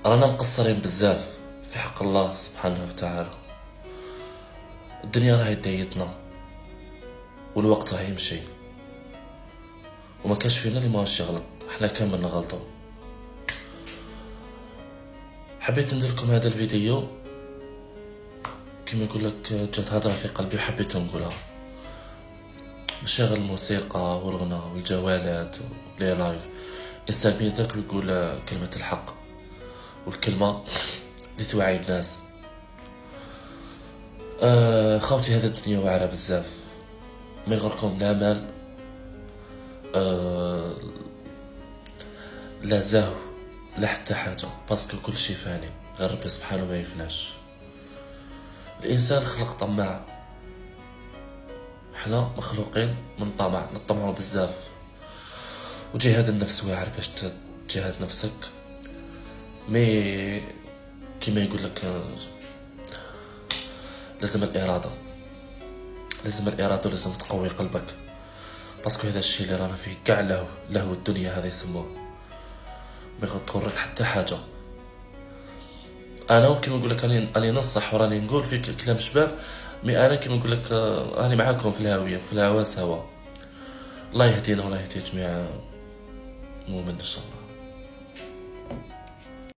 رانا مقصرين بزاف في حق الله سبحانه وتعالى. الدنيا راهي دايتنا والوقت راه يمشي وما كاش فينا اللي ماهوش يغلط، حنا كامل نغلطو. حبيت ندير لكم هذا الفيديو كيما نقول لك، جات هضره في قلبي وحبيت نقولها. ماشي غير الموسيقى والغنى والجوالات ولي لايف، الانسان بين ذاك يقول كلمه الحق والكلمه اللي توعي الناس. خوتي هذا الدنيا واعره بزاف، ما يغركم لا مال لا زهو لا حتى حاجه، باسكو كل شي فاني، غير ربي سبحانه ما يفناش. الانسان خلق طماع، حنا مخلوقين من طمع، نطمعوا بزاف. وجهاد النفس واعر باش تجاهد نفسك، مي كيما يقول لك لازم الاراده، ولازم تقوي قلبك، باسكو هذا الشيء اللي رانا فيه كاع له الدنيا هذا يسموه، ما يغرك حتى حاجه. انا كيما نقول لك راني نصح وراني نقول في كلام شباب، مي انا كيما نقول لك راني معاكم في الهاويه في الهوا سوا. الله يهدينا والله يهدي جميع المؤمنين ان شاء الله.